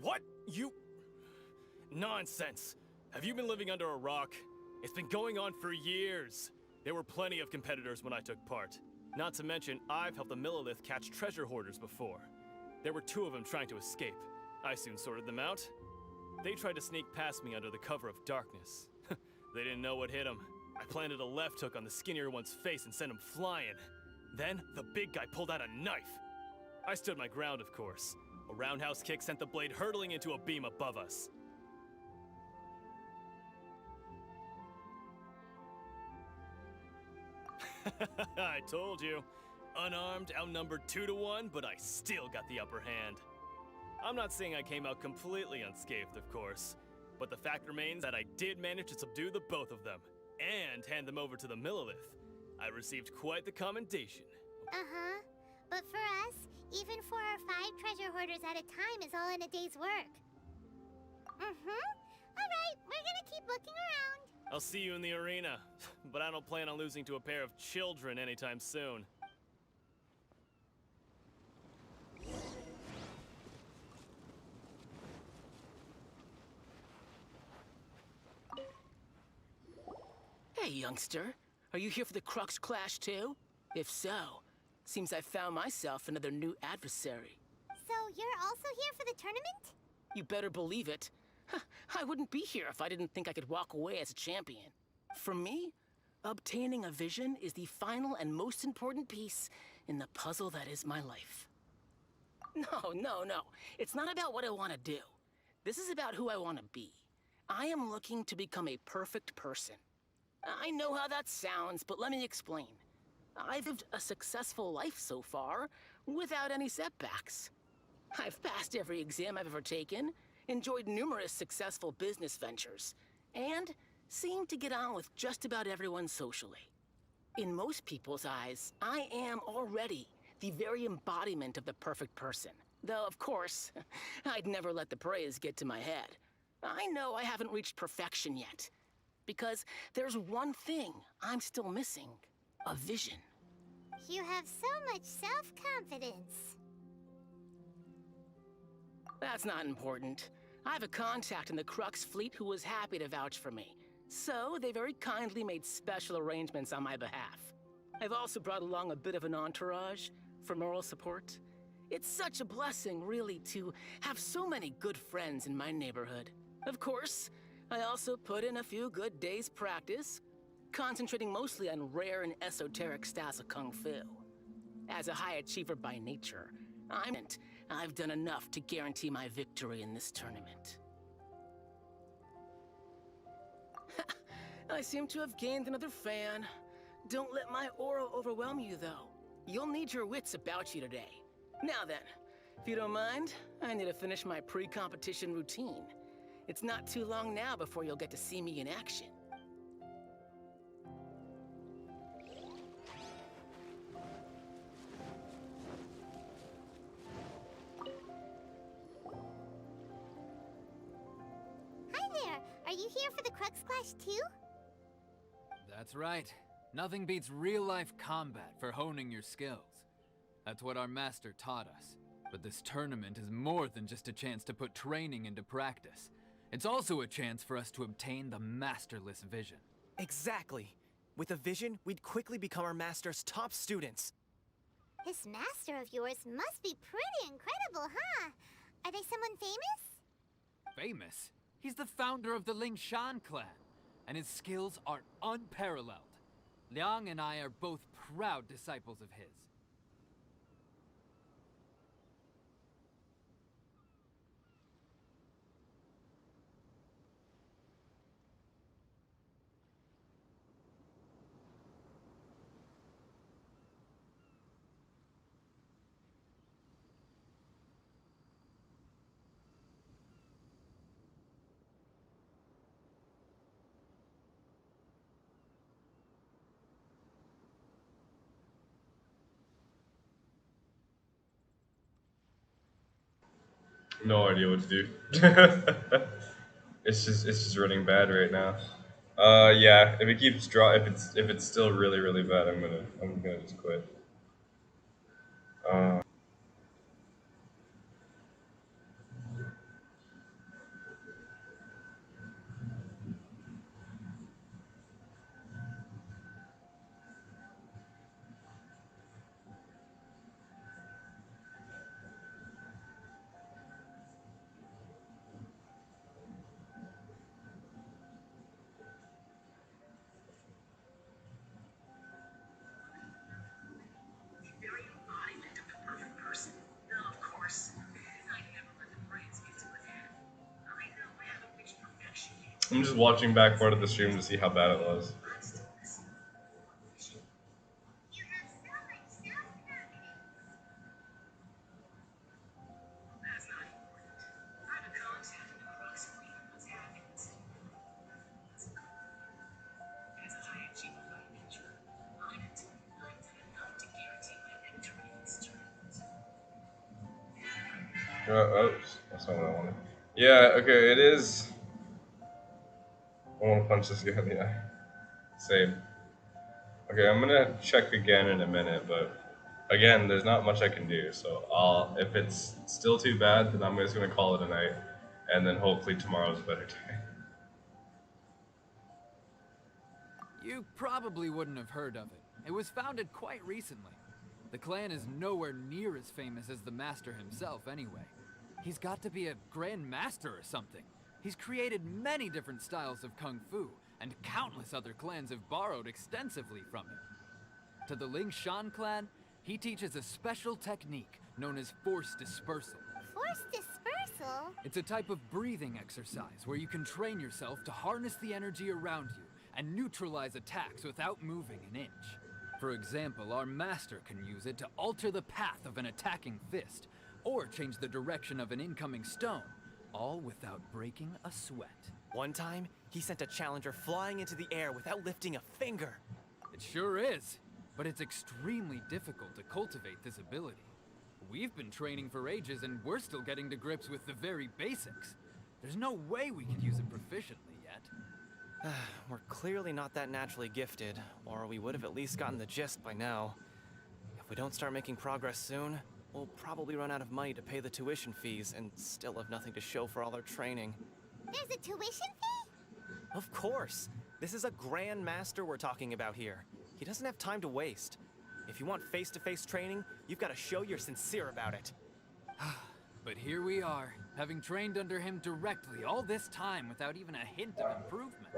What? You... Nonsense. Have you been living under a rock? It's been going on for years. There were plenty of competitors when I took part. Not to mention, I've helped the Millilith catch treasure hoarders before. There were 2 of them trying to escape. I soon sorted them out. They tried to sneak past me under the cover of darkness. They didn't know what hit them. I planted a left hook on the skinnier one's face and sent him flying. Then, the big guy pulled out a knife. I stood my ground, of course. A roundhouse kick sent the blade hurtling into a beam above us. I told you. Unarmed, outnumbered 2 to 1, but I still got the upper hand. I'm not saying I came out completely unscathed, of course, but the fact remains that I did manage to subdue the both of them, and hand them over to the Millilith. I received quite the commendation. Uh-huh. But for us, even 4 or 5 treasure hoarders at a time is all in a day's work. Alright, we're gonna keep looking around. I'll see you in the arena, but I don't plan on losing to a pair of children anytime soon. Hey, youngster. Are you here for the Crux Clash too? If so, seems I found myself another new adversary. So you're also here for the tournament? You better believe it. I wouldn't be here if I didn't think I could walk away as a champion. For me, obtaining a vision is the final and most important piece in the puzzle that is my life. No. It's not about what I want to do. This is about who I want to be. I am looking to become a perfect person. I know how that sounds, but let me explain. I've lived a successful life so far, without any setbacks. I've passed every exam I've ever taken, enjoyed numerous successful business ventures, and seem to get on with just about everyone socially. In most people's eyes, I am already the very embodiment of the perfect person. Though, of course, I'd never let the praise get to my head. I know I haven't reached perfection yet, because there's one thing I'm still missing. A vision. You have so much self-confidence. That's not important. I have a contact in the Crux fleet who was happy to vouch for me. So they very kindly made special arrangements on my behalf. I've also brought along a bit of an entourage for moral support. It's such a blessing, really, to have so many good friends in my neighborhood. Of course, I also put in a few good days' practice, concentrating mostly on rare and esoteric styles of Kung Fu. As a high achiever by nature, I've done enough to guarantee my victory in this tournament. I seem to have gained another fan. Don't let my aura overwhelm you, though. You'll need your wits about you today. Now then, if you don't mind, I need to finish my pre-competition routine. It's not too long now before you'll get to see me in action. Hi there! Are you here for the Crux Clash too? That's right. Nothing beats real-life combat for honing your skills. That's what our master taught us. But this tournament is more than just a chance to put training into practice. It's also a chance for us to obtain the masterless vision. Exactly. With a vision, we'd quickly become our master's top students. This master of yours must be pretty incredible, huh? Are they someone famous? Famous? He's the founder of the Lingshan clan, and his skills are unparalleled. Liang and I are both proud disciples of his. No idea what to do. It's just running bad right now. Yeah. If it keeps if it's still really bad, I'm gonna just quit. Uh, I'm just watching back part of the stream to see how bad it was. Oops, that's not what I wanted. Yeah, okay, it is. I want to punch this guy in the eye. Same. Okay, I'm gonna check again in a minute, but again, there's not much I can do. So if it's still too bad, then I'm just gonna call it a night, and then hopefully tomorrow's a better day. You probably wouldn't have heard of it. It was founded quite recently. The clan is nowhere near as famous as the master himself anyway. He's got to be a grand master or something. He's created many different styles of kung fu, and countless other clans have borrowed extensively from him. To the Ling Shan clan, he teaches a special technique known as force dispersal. Force dispersal? It's a type of breathing exercise where you can train yourself to harness the energy around you and neutralize attacks without moving an inch. For example, our master can use it to alter the path of an attacking fist, or change the direction of an incoming stone, all without breaking a sweat. One time, he sent a challenger flying into the air without lifting a finger. It sure is, but it's extremely difficult to cultivate this ability. We've been training for ages and we're still getting to grips with the very basics. There's no way we could use it proficiently yet. We're clearly not that naturally gifted, or we would have at least gotten the gist by now. If we don't start making progress soon, we'll probably run out of money to pay the tuition fees and still have nothing to show for all our training. There's a tuition fee? Of course! This is a Grand Master we're talking about here. He doesn't have time to waste. If you want face-to-face training, you've got to show you're sincere about it. But here we are, having trained under him directly all this time without even a hint of improvement.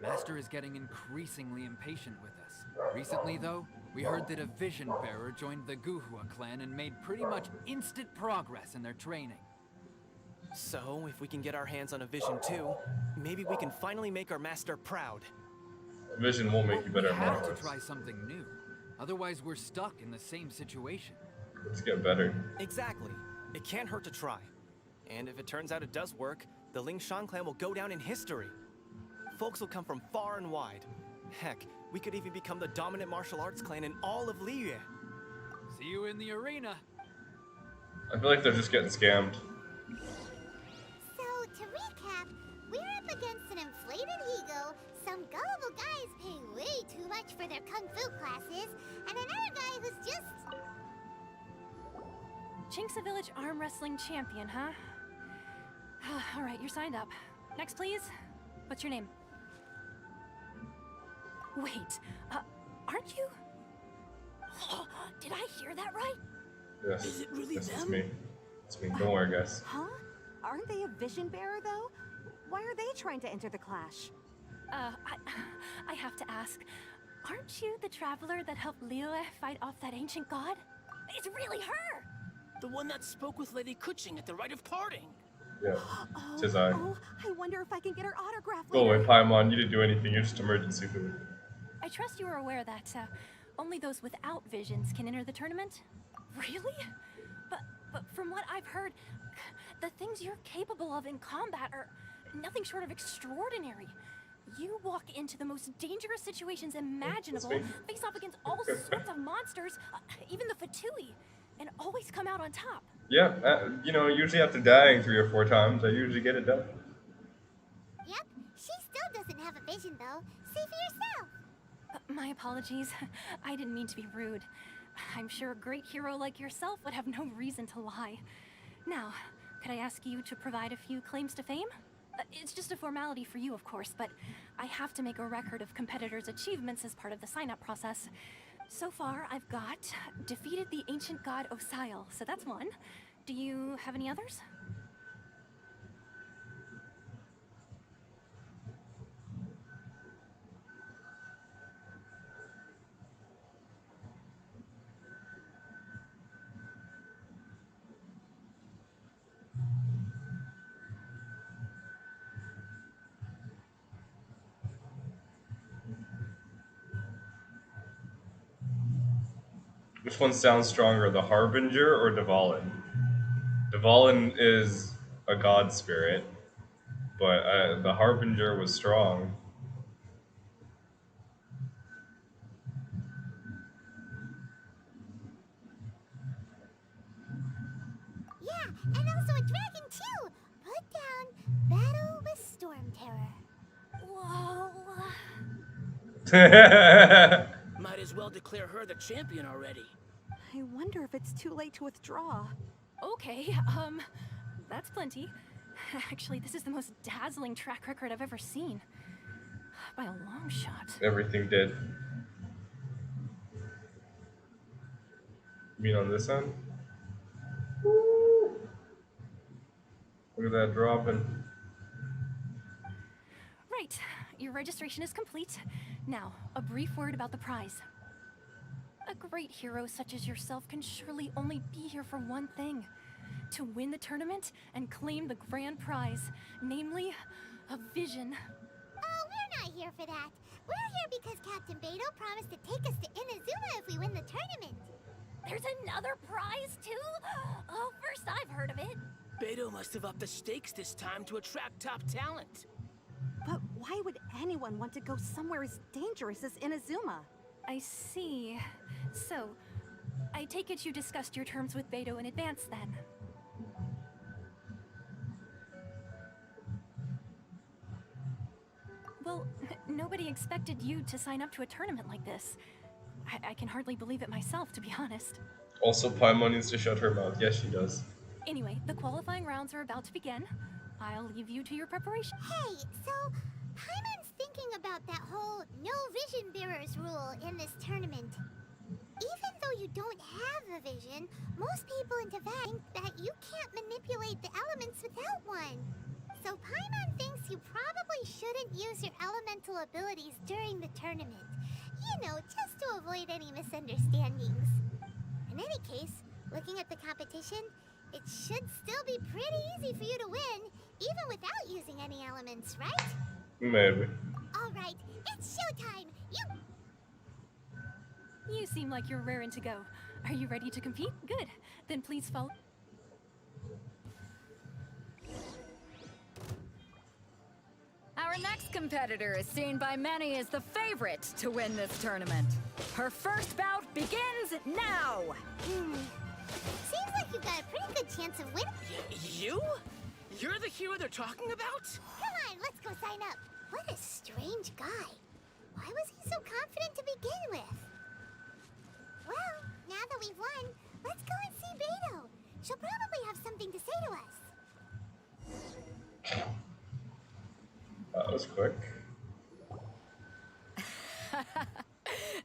Master is getting increasingly impatient with us. Recently, though, we heard that a Vision Bearer joined the Guhua clan and made pretty much instant progress in their training. So, if we can get our hands on a Vision too, maybe we can finally make our master proud. Vision won't make you better We have at to Marvelous. try something new. Otherwise, we're stuck in the same situation. Let's get better. Exactly. It can't hurt to try. And if it turns out it does work, the Ling Shan clan will go down in history. Folks will come from far and wide. Heck, we could even become the dominant martial arts clan in all of Liyue. See you in the arena. I feel like they're just getting scammed. So, to recap, we're up against an inflated ego, some gullible guys paying way too much for their kung fu classes, and another guy who's just... Chinksa Village arm wrestling champion, huh? All right, you're signed up. Next, please. What's your name? Wait, aren't you? Did I hear that right? Yes. Is it really Yes, it's them? me. It's me. Don't worry, guys. Huh? Aren't they a vision bearer, though? Why are they trying to enter the clash? I have to ask, aren't you the traveler that helped Liyue fight off that ancient god? It's really her! The one that spoke with Lady Kuching at the rite of parting. Yeah. Oh, Tis I. oh, I wonder if I can get her autograph Go later. away, Paimon. You didn't do anything. You're just emergency food. I trust you are aware that only those without visions can enter the tournament? Really? But from what I've heard, the things you're capable of in combat are nothing short of extraordinary. You walk into the most dangerous situations imaginable, me. face off against all sorts of monsters, even the Fatui, and always come out on top. Yeah, usually after dying 3 or 4 times, I usually get it done. Yep, she still doesn't have a vision, though. See for yourself. My apologies. I didn't mean to be rude. I'm sure a great hero like yourself would have no reason to lie. Now, could I ask you to provide a few claims to fame? It's just a formality for you, of course, but I have to make a record of competitors' achievements as part of the sign-up process. So far, I've got defeated the ancient god Osial, so that's one. Do you have any others? Which one sounds stronger, the Harbinger or Dvalin? Dvalin is a god spirit, but the Harbinger was strong. Yeah, and also a dragon too. Put down battle with Storm Terror. Whoa. Might as well declare her the champion already. I wonder if it's too late to withdraw. Okay, that's plenty. Actually, this is the most dazzling track record I've ever seen. By a long shot. Everything did. You mean on this end? Woo. Look at that dropping. Right, your registration is complete. Now, a brief word about the prize. A great hero such as yourself can surely only be here for one thing. To win the tournament and claim the grand prize, namely, a vision. Oh, we're not here for that. We're here because Captain Beto promised to take us to Inazuma if we win the tournament. There's another prize, too? Oh, first I've heard of it. Beto must have upped the stakes this time to attract top talent. But why would anyone want to go somewhere as dangerous as Inazuma? I see. So, I take it you discussed your terms with Beto in advance, then? Well, nobody expected you to sign up to a tournament like this. I can hardly believe it myself, to be honest. Also, Paimon needs to shut her mouth. Yes, she does. Anyway, the qualifying rounds are about to begin. I'll leave you to your preparation. Hey, so Paimon's thinking about that whole no vision bearers rule in this tournament. Even though you don't have a vision, most people in Teyvat think that you can't manipulate the elements without one. So Paimon thinks you probably shouldn't use your elemental abilities during the tournament. You know, just to avoid any misunderstandings. In any case, looking at the competition, it should still be pretty easy for you to win, even without using any elements, right? Maybe. All right, it's showtime. You seem like you're raring to go. Are you ready to compete? Good. Then please follow. Our next competitor is seen by many as the favorite to win this tournament. Her first bout begins now! Seems like you've got a pretty good chance of winning. You? You're the hero they're talking about? Come on, let's go sign up. What a strange guy. Why was he so confident to begin with? Well, now that we've won, let's go and see Beto. She'll probably have something to say to us. That was quick.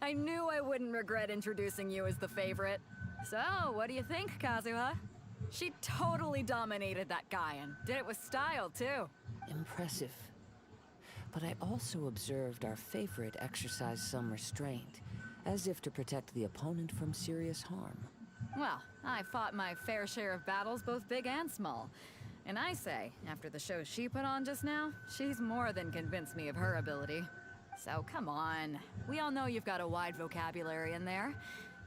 I knew I wouldn't regret introducing you as the favorite. So, what do you think, Kazuha? She totally dominated that guy and did it with style, too. Impressive. But I also observed our favorite exercise some restraint, as if to protect the opponent from serious harm. Well, I fought my fair share of battles, both big and small. And I say, after the show she put on just now, she's more than convinced me of her ability. So come on. We all know you've got a wide vocabulary in there.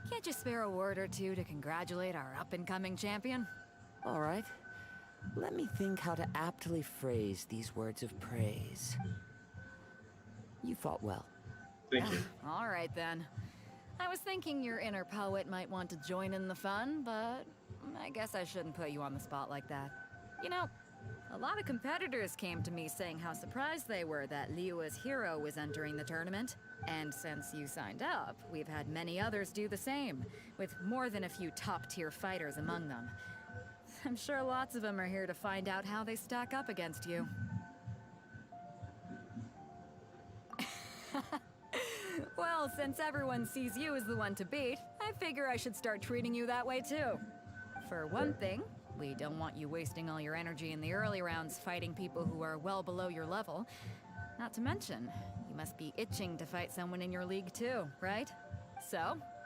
Can't you spare a word or two to congratulate our up-and-coming champion? All right. Let me think how to aptly phrase these words of praise. You fought well. Thank you. All right, then. I was thinking your inner poet might want to join in the fun, but I guess I shouldn't put you on the spot like that. You know, a lot of competitors came to me saying how surprised they were that Liyue's hero was entering the tournament. And since you signed up, we've had many others do the same, with more than a few top-tier fighters among them. I'm sure lots of them are here to find out how they stack up against you. Well, since everyone sees you as the one to beat, I figure I should start treating you that way too. For one thing, we don't want you wasting all your energy in the early rounds fighting people who are well below your level. Not to mention, you must be itching to fight someone in your league too, right? So,